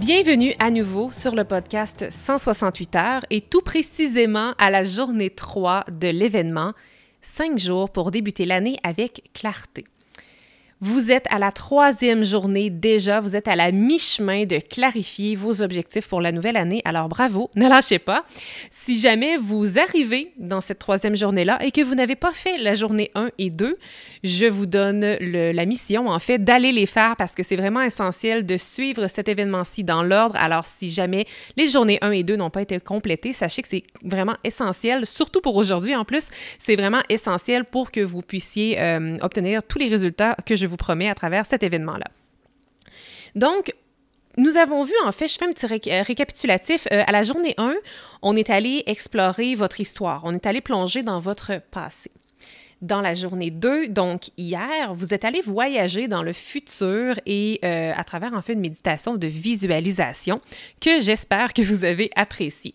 Bienvenue à nouveau sur le podcast 168 heures et tout précisément à la journée 3 de l'événement, 5 jours pour débuter l'année avec clarté. Vous êtes à la 3e journée déjà, vous êtes à la mi-chemin de clarifier vos objectifs pour la nouvelle année, alors bravo, ne lâchez pas. Si jamais vous arrivez dans cette 3e journée-là et que vous n'avez pas fait la journée 1 et 2, je vous donne la mission, en fait, d'aller les faire parce que c'est vraiment essentiel de suivre cet événement-ci dans l'ordre. Alors, si jamais les journées 1 et 2 n'ont pas été complétées, sachez que c'est vraiment essentiel, surtout pour aujourd'hui en plus, c'est vraiment essentiel pour que vous puissiez obtenir tous les résultats que je vous promets à travers cet événement-là. Donc, nous avons vu, en fait, je fais un petit récapitulatif. À la journée 1, on est allé explorer votre histoire, on est allé plonger dans votre passé. Dans la journée 2, donc hier, vous êtes allé voyager dans le futur et à travers en fait une méditation de visualisation que j'espère que vous avez appréciée.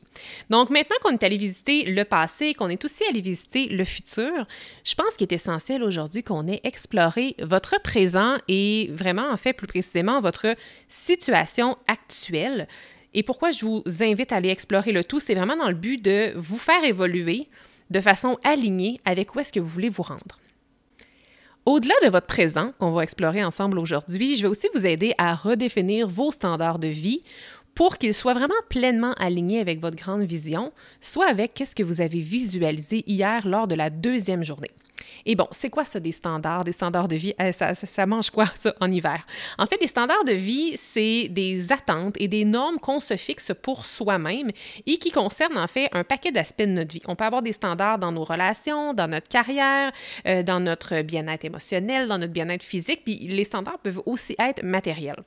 Donc maintenant qu'on est allé visiter le passé, qu'on est aussi allé visiter le futur, je pense qu'il est essentiel aujourd'hui qu'on ait exploré votre présent et vraiment en fait plus précisément votre situation actuelle. Et pourquoi je vous invite à aller explorer le tout, c'est vraiment dans le but de vous faire évoluer de façon alignée avec où est-ce que vous voulez vous rendre. Au-delà de votre présent, qu'on va explorer ensemble aujourd'hui, je vais aussi vous aider à redéfinir vos standards de vie pour qu'ils soient vraiment pleinement alignés avec votre grande vision, soit avec ce que vous avez visualisé hier lors de la 2e journée. Et bon, c'est quoi ça des standards de vie? Ça mange quoi, ça, en hiver? En fait, les standards de vie, c'est des attentes et des normes qu'on se fixe pour soi-même et qui concernent, en fait, un paquet d'aspects de notre vie. On peut avoir des standards dans nos relations, dans notre carrière, dans notre bien-être émotionnel, dans notre bien-être physique, puis les standards peuvent aussi être matériels.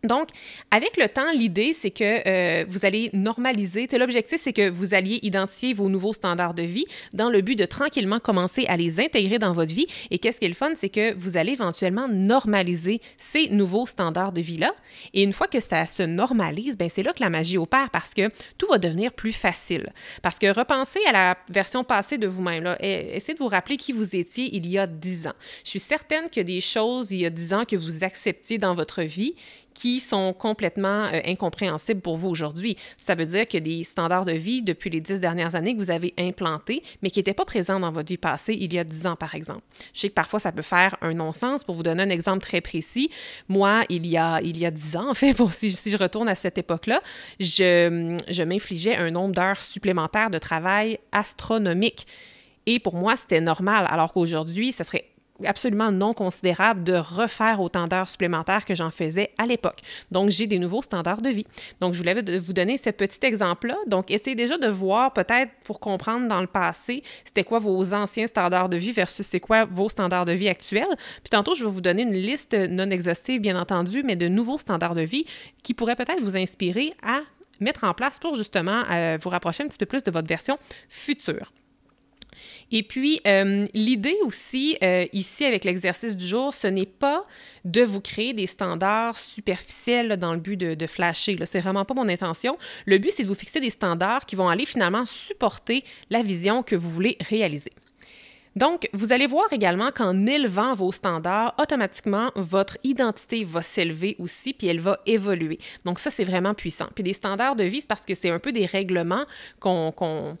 Donc, avec le temps, l'idée, c'est que vous allez normaliser. L'objectif, c'est que vous alliez identifier vos nouveaux standards de vie dans le but de tranquillement commencer à les intégrer dans votre vie. Et qu'est-ce qui est le fun, c'est que vous allez éventuellement normaliser ces nouveaux standards de vie-là. Et une fois que ça se normalise, bien, c'est là que la magie opère parce que tout va devenir plus facile. Parce que repensez à la version passée de vous-même. Là. Essayez de vous rappeler qui vous étiez il y a 10 ans. Je suis certaine qu'il y a des choses il y a 10 ans que vous acceptiez dans votre vie qui sont complètement incompréhensibles pour vous aujourd'hui. Ça veut dire qu'il y a des standards de vie depuis les 10 dernières années que vous avez implantés, mais qui n'étaient pas présents dans votre vie passée il y a 10 ans, par exemple. Je sais que parfois, ça peut faire un non-sens. Pour vous donner un exemple très précis, moi, il y a 10 ans, en fait, si je retourne à cette époque-là, je m'infligeais un nombre d'heures supplémentaires de travail astronomique. Et pour moi, c'était normal, alors qu'aujourd'hui, ce serait absolument non considérable de refaire autant d'heures supplémentaires que j'en faisais à l'époque. Donc, j'ai des nouveaux standards de vie. Donc, je voulais vous donner ce petit exemple-là. Donc, essayez déjà de voir peut-être pour comprendre dans le passé, c'était quoi vos anciens standards de vie versus c'est quoi vos standards de vie actuels. Puis tantôt, je vais vous donner une liste non exhaustive, bien entendu, mais de nouveaux standards de vie qui pourraient peut-être vous inspirer à mettre en place pour justement vous rapprocher un petit peu plus de votre version future. Et puis, l'idée aussi, ici, avec l'exercice du jour, ce n'est pas de vous créer des standards superficiels là, dans le but de flasher. Là. C'est vraiment pas mon intention. Le but, c'est de vous fixer des standards qui vont aller finalement supporter la vision que vous voulez réaliser. Donc, vous allez voir également qu'en élevant vos standards, automatiquement, votre identité va s'élever aussi, puis elle va évoluer. Donc ça, c'est vraiment puissant. Puis des standards de vie, c'est parce que c'est un peu des règlements qu'on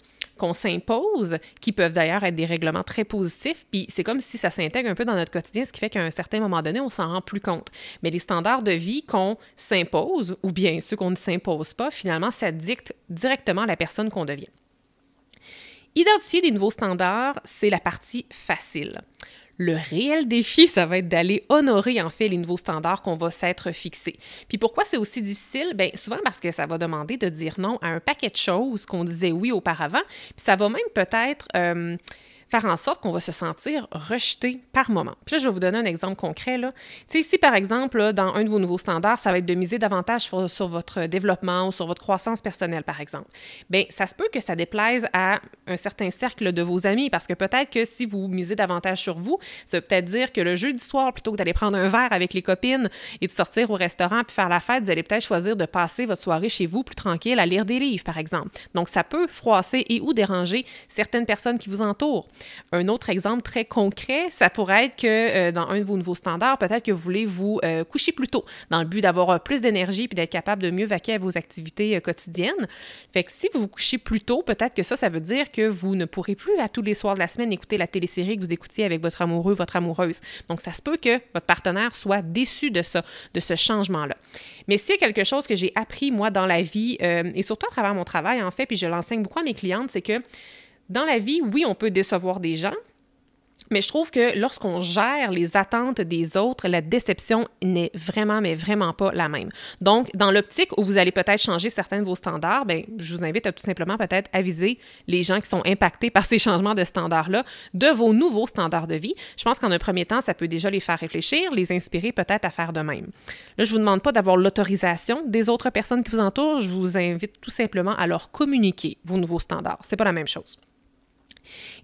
s'impose, qui peuvent d'ailleurs être des règlements très positifs, puis c'est comme si ça s'intègre un peu dans notre quotidien, ce qui fait qu'à un certain moment donné, on s'en rend plus compte. Mais les standards de vie qu'on s'impose, ou bien ceux qu'on ne s'impose pas, finalement, ça dicte directement la personne qu'on devient. Identifier des nouveaux standards, c'est la partie facile. Le réel défi, ça va être d'aller honorer en fait les nouveaux standards qu'on va s'être fixés. Puis pourquoi c'est aussi difficile? Bien, souvent parce que ça va demander de dire non à un paquet de choses qu'on disait oui auparavant, puis ça va même peut-être faire en sorte qu'on va se sentir rejeté par moment. Puis là, je vais vous donner un exemple concret. Tu sais, si par exemple, là, dans un de vos nouveaux standards, ça va être de miser davantage sur votre développement ou sur votre croissance personnelle, par exemple, bien, ça se peut que ça déplaise à un certain cercle de vos amis parce que peut-être que si vous misez davantage sur vous, ça veut peut-être dire que le jeudi soir, plutôt que d'aller prendre un verre avec les copines et de sortir au restaurant puis faire la fête, vous allez peut-être choisir de passer votre soirée chez vous plus tranquille à lire des livres, par exemple. Donc, ça peut froisser et ou déranger certaines personnes qui vous entourent. Un autre exemple très concret, ça pourrait être que dans un de vos nouveaux standards, peut-être que vous voulez vous coucher plus tôt dans le but d'avoir plus d'énergie puis d'être capable de mieux vaquer à vos activités quotidiennes. Fait que si vous vous couchez plus tôt, peut-être que ça veut dire que vous ne pourrez plus à tous les soirs de la semaine écouter la télésérie que vous écoutiez avec votre amoureux, votre amoureuse. Donc, ça se peut que votre partenaire soit déçu de ça, de ce changement-là. Mais s'il y a quelque chose que j'ai appris, moi, dans la vie, et surtout à travers mon travail, en fait, puis je l'enseigne beaucoup à mes clientes, c'est que dans la vie, oui, on peut décevoir des gens, mais je trouve que lorsqu'on gère les attentes des autres, la déception n'est vraiment, mais vraiment pas la même. Donc, dans l'optique où vous allez peut-être changer certains de vos standards, bien, je vous invite à tout simplement peut-être aviser les gens qui sont impactés par ces changements de standards-là de vos nouveaux standards de vie. Je pense qu'en un premier temps, ça peut déjà les faire réfléchir, les inspirer peut-être à faire de même. Là, je ne vous demande pas d'avoir l'autorisation des autres personnes qui vous entourent, je vous invite tout simplement à leur communiquer vos nouveaux standards. C'est pas la même chose.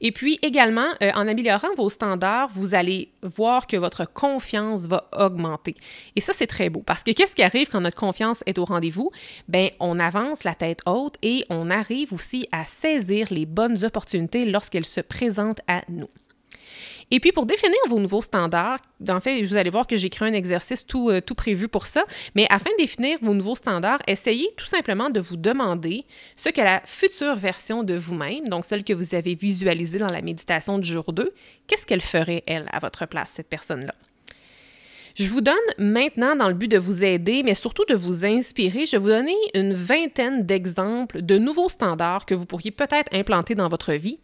Et puis également, en améliorant vos standards, vous allez voir que votre confiance va augmenter. Et ça, c'est très beau parce que qu'est-ce qui arrive quand notre confiance est au rendez-vous? Bien, on avance la tête haute et on arrive aussi à saisir les bonnes opportunités lorsqu'elles se présentent à nous. Et puis, pour définir vos nouveaux standards, en fait, vous allez voir que j'ai créé un exercice tout prévu pour ça, mais afin de définir vos nouveaux standards, essayez tout simplement de vous demander ce que la future version de vous-même, donc celle que vous avez visualisée dans la méditation du jour 2, qu'est-ce qu'elle ferait, elle, à votre place, cette personne-là? Je vous donne maintenant, dans le but de vous aider, mais surtout de vous inspirer, je vais vous donner une vingtaine d'exemples de nouveaux standards que vous pourriez peut-être implanter dans votre vie.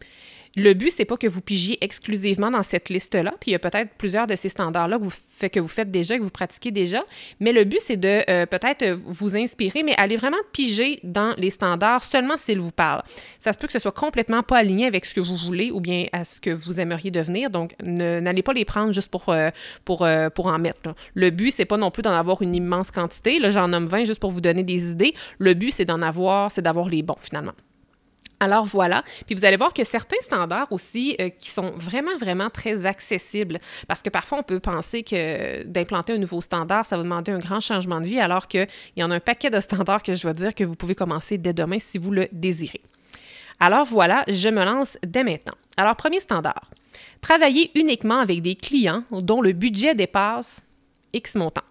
Le but, c'est pas que vous pigiez exclusivement dans cette liste-là, puis il y a peut-être plusieurs de ces standards-là que vous faites déjà, que vous pratiquez déjà, mais le but, c'est de peut-être vous inspirer, mais aller vraiment piger dans les standards seulement s'ils vous parlent. Ça se peut que ce soit complètement pas aligné avec ce que vous voulez ou bien à ce que vous aimeriez devenir, donc n'allez pas les prendre juste pour en mettre. Là. Le but, c'est pas non plus d'en avoir une immense quantité, là j'en nomme 20 juste pour vous donner des idées. Le but, c'est d'avoir les bons finalement. Alors voilà, puis vous allez voir que certains standards aussi qui sont vraiment, vraiment très accessibles, parce que parfois on peut penser que d'implanter un nouveau standard, ça va demander un grand changement de vie, alors qu'il y en a un paquet de standards que je dois dire que vous pouvez commencer dès demain si vous le désirez. Alors voilà, je me lance dès maintenant. Alors premier standard, travailler uniquement avec des clients dont le budget dépasse X montant.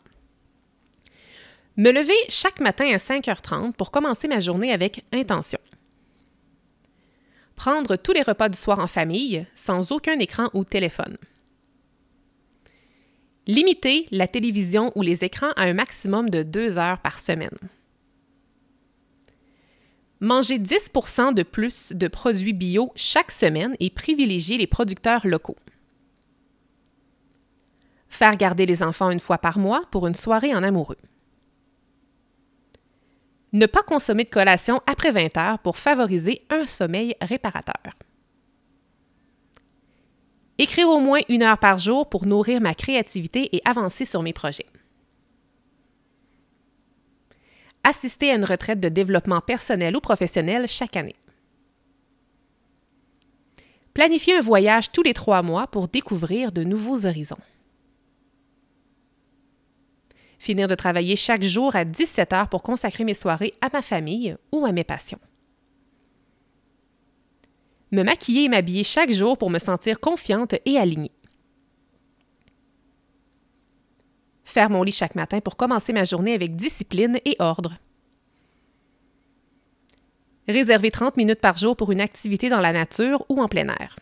Me lever chaque matin à 5h30 pour commencer ma journée avec intention. Prendre tous les repas du soir en famille, sans aucun écran ou téléphone. Limiter la télévision ou les écrans à un maximum de 2 heures par semaine. Manger 10% de plus de produits bio chaque semaine et privilégier les producteurs locaux. Faire garder les enfants une fois par mois pour une soirée en amoureux. Ne pas consommer de collation après 20 heures pour favoriser un sommeil réparateur. Écrire au moins 1 heure par jour pour nourrir ma créativité et avancer sur mes projets. Assister à une retraite de développement personnel ou professionnel chaque année. Planifier un voyage tous les 3 mois pour découvrir de nouveaux horizons. Finir de travailler chaque jour à 17 heures pour consacrer mes soirées à ma famille ou à mes passions. Me maquiller et m'habiller chaque jour pour me sentir confiante et alignée. Faire mon lit chaque matin pour commencer ma journée avec discipline et ordre. Réserver 30 minutes par jour pour une activité dans la nature ou en plein air.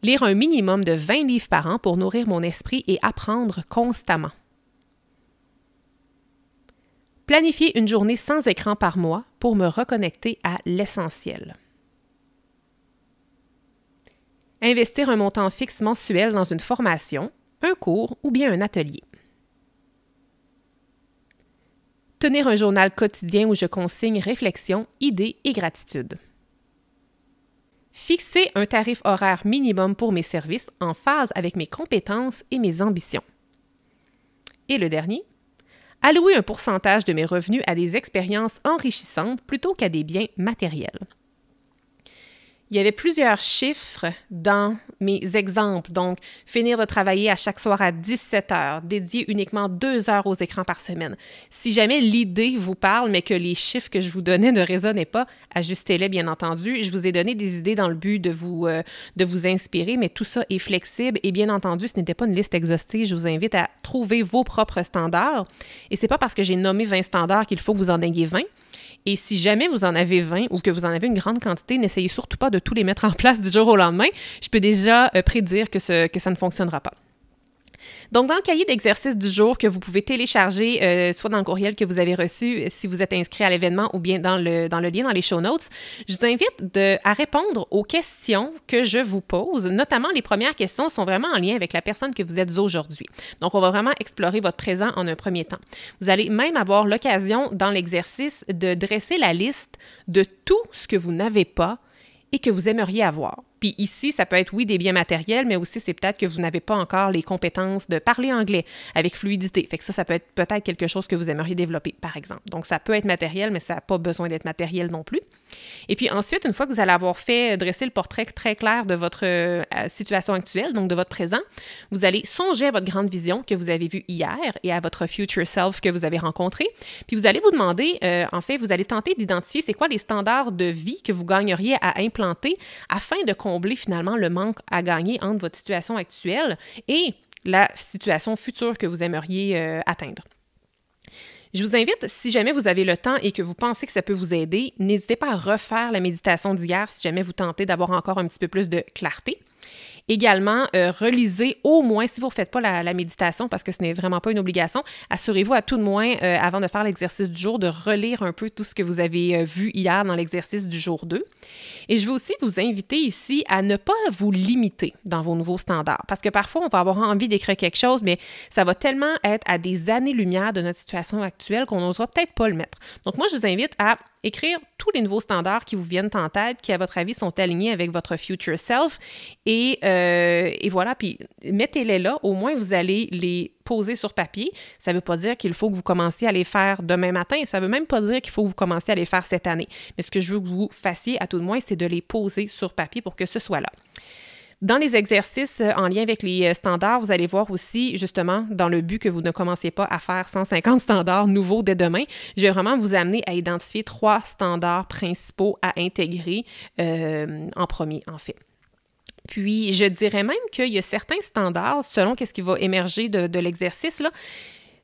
Lire un minimum de 20 livres par an pour nourrir mon esprit et apprendre constamment. Planifier une journée sans écran par mois pour me reconnecter à l'essentiel. Investir un montant fixe mensuel dans une formation, un cours ou bien un atelier. Tenir un journal quotidien où je consigne réflexion, idées et gratitude. Fixer un tarif horaire minimum pour mes services en phase avec mes compétences et mes ambitions. Et le dernier, allouer un pourcentage de mes revenus à des expériences enrichissantes plutôt qu'à des biens matériels. Il y avait plusieurs chiffres dans mes exemples. Donc, finir de travailler à chaque soir à 17 heures, dédier uniquement 2 heures aux écrans par semaine. Si jamais l'idée vous parle, mais que les chiffres que je vous donnais ne résonnaient pas, ajustez-les, bien entendu. Je vous ai donné des idées dans le but de vous inspirer, mais tout ça est flexible et bien entendu, ce n'était pas une liste exhaustive. Je vous invite à trouver vos propres standards. Et c'est pas parce que j'ai nommé 20 standards qu'il faut que vous en ayez 20. Et si jamais vous en avez 20 ou que vous en avez une grande quantité, n'essayez surtout pas de tous les mettre en place du jour au lendemain. Je peux déjà prédire que ça ne fonctionnera pas. Donc, dans le cahier d'exercice du jour que vous pouvez télécharger, soit dans le courriel que vous avez reçu si vous êtes inscrit à l'événement ou bien dans le lien dans les show notes, je vous invite à répondre aux questions que je vous pose. Notamment, les premières questions sont vraiment en lien avec la personne que vous êtes aujourd'hui. Donc, on va vraiment explorer votre présent en un premier temps. Vous allez même avoir l'occasion, dans l'exercice, de dresser la liste de tout ce que vous n'avez pas et que vous aimeriez avoir. Puis ici, ça peut être, oui, des biens matériels, mais aussi, c'est peut-être que vous n'avez pas encore les compétences de parler anglais avec fluidité. Fait que ça peut être peut-être quelque chose que vous aimeriez développer, par exemple. Donc, ça peut être matériel, mais ça n'a pas besoin d'être matériel non plus. Et puis ensuite, une fois que vous allez avoir dresser le portrait très clair de votre situation actuelle, donc de votre présent, vous allez songer à votre grande vision que vous avez vue hier et à votre future self que vous avez rencontré. Puis vous allez vous demander, vous allez tenter d'identifier c'est quoi les standards de vie que vous gagneriez à implanter afin de combler finalement le manque à gagner entre votre situation actuelle et la situation future que vous aimeriez atteindre. Je vous invite, si jamais vous avez le temps et que vous pensez que ça peut vous aider, n'hésitez pas à refaire la méditation d'hier si jamais vous tentez d'avoir encore un petit peu plus de clarté. Également, relisez au moins, si vous ne faites pas la méditation, parce que ce n'est vraiment pas une obligation, assurez-vous à tout de moins, avant de faire l'exercice du jour, de relire un peu tout ce que vous avez vu hier dans l'exercice du jour 2. Et je veux aussi vous inviter ici à ne pas vous limiter dans vos nouveaux standards, parce que parfois, on va avoir envie d'écrire quelque chose, mais ça va tellement être à des années-lumière de notre situation actuelle qu'on n'osera peut-être pas le mettre. Donc moi, je vous invite à écrire tous les nouveaux standards qui vous viennent en tête, qui, à votre avis, sont alignés avec votre future self. Et voilà, puis mettez-les là. Au moins, vous allez les poser sur papier. Ça ne veut pas dire qu'il faut que vous commenciez à les faire demain matin. Ça ne veut même pas dire qu'il faut que vous commenciez à les faire cette année. Mais ce que je veux que vous fassiez, à tout de moins, c'est de les poser sur papier pour que ce soit là. Dans les exercices en lien avec les standards, vous allez voir aussi, justement, dans le but que vous ne commenciez pas à faire 150 standards nouveaux dès demain, je vais vraiment vous amener à identifier 3 standards principaux à intégrer en premier, en fait. Puis, je dirais même qu'il y a certains standards, selon ce qui va émerger de l'exercice, là,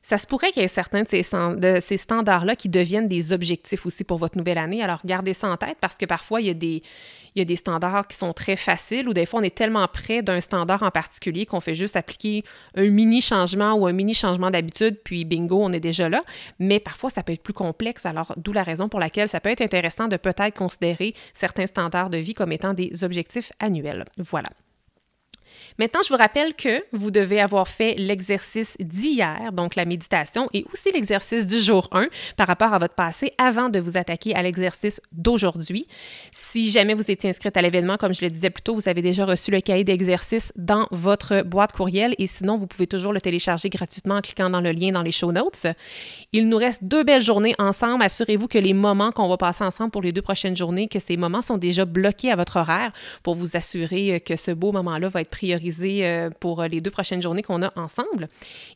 ça se pourrait qu'il y ait certains de ces standards-là qui deviennent des objectifs aussi pour votre nouvelle année. Alors, gardez ça en tête parce que parfois, il y a des standards qui sont très faciles ou des fois, on est tellement près d'un standard en particulier qu'on fait juste appliquer un mini-changement ou un mini-changement d'habitude, puis bingo, on est déjà là. Mais parfois, ça peut être plus complexe. Alors, d'où la raison pour laquelle ça peut être intéressant de peut-être considérer certains standards de vie comme étant des objectifs annuels. Voilà. Maintenant, je vous rappelle que vous devez avoir fait l'exercice d'hier, donc la méditation, et aussi l'exercice du jour 1 par rapport à votre passé avant de vous attaquer à l'exercice d'aujourd'hui. Si jamais vous étiez inscrite à l'événement, comme je le disais plus tôt, vous avez déjà reçu le cahier d'exercice dans votre boîte courriel et sinon, vous pouvez toujours le télécharger gratuitement en cliquant dans le lien dans les show notes. Il nous reste 2 belles journées ensemble. Assurez-vous que les moments qu'on va passer ensemble pour les 2 prochaines journées, que ces moments sont déjà bloqués à votre horaire pour vous assurer que ce beau moment-là va être priorisé pour les 2 prochaines journées qu'on a ensemble.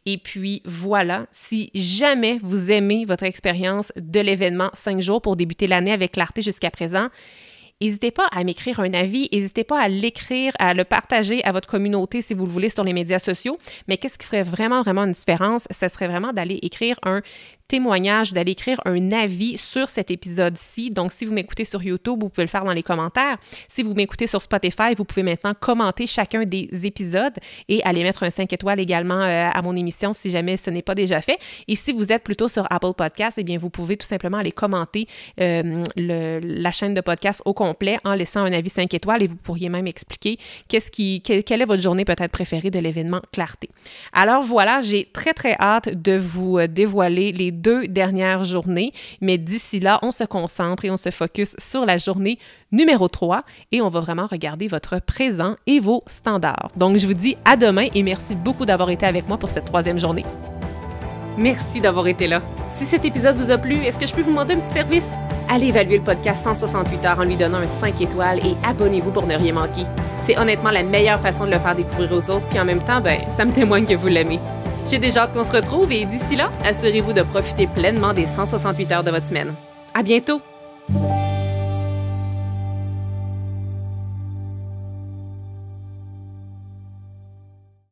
Et puis voilà, si jamais vous aimez votre expérience de l'événement 5 jours pour débuter l'année avec clarté jusqu'à présent, n'hésitez pas à m'écrire un avis, n'hésitez pas à l'écrire, à le partager à votre communauté si vous le voulez sur les médias sociaux. Mais qu'est-ce qui ferait vraiment une différence? Ce serait vraiment d'aller écrire un témoignage, d'aller écrire un avis sur cet épisode-ci. Donc, si vous m'écoutez sur YouTube, vous pouvez le faire dans les commentaires. Si vous m'écoutez sur Spotify, vous pouvez maintenant commenter chacun des épisodes et aller mettre un 5 étoiles également à mon émission si jamais ce n'est pas déjà fait. Et si vous êtes plutôt sur Apple Podcast, eh bien, vous pouvez tout simplement aller commenter la chaîne de podcast au complet en laissant un avis 5 étoiles et vous pourriez même expliquer quelle est votre journée peut-être préférée de l'événement Clarté. Alors voilà, j'ai très, très hâte de vous dévoiler les 2 dernières journées, mais d'ici là, on se concentre et on se focus sur la journée numéro 3 et on va vraiment regarder votre présent et vos standards. Donc, je vous dis à demain et merci beaucoup d'avoir été avec moi pour cette 3e journée. Merci d'avoir été là. Si cet épisode vous a plu, est-ce que je peux vous demander un petit service? Allez évaluer le podcast 168 heures en lui donnant un 5 étoiles et abonnez-vous pour ne rien manquer. C'est honnêtement la meilleure façon de le faire découvrir aux autres, puis en même temps, ça me témoigne que vous l'aimez. J'ai déjà hâte qu'on se retrouve et d'ici là, assurez-vous de profiter pleinement des 168 heures de votre semaine. À bientôt!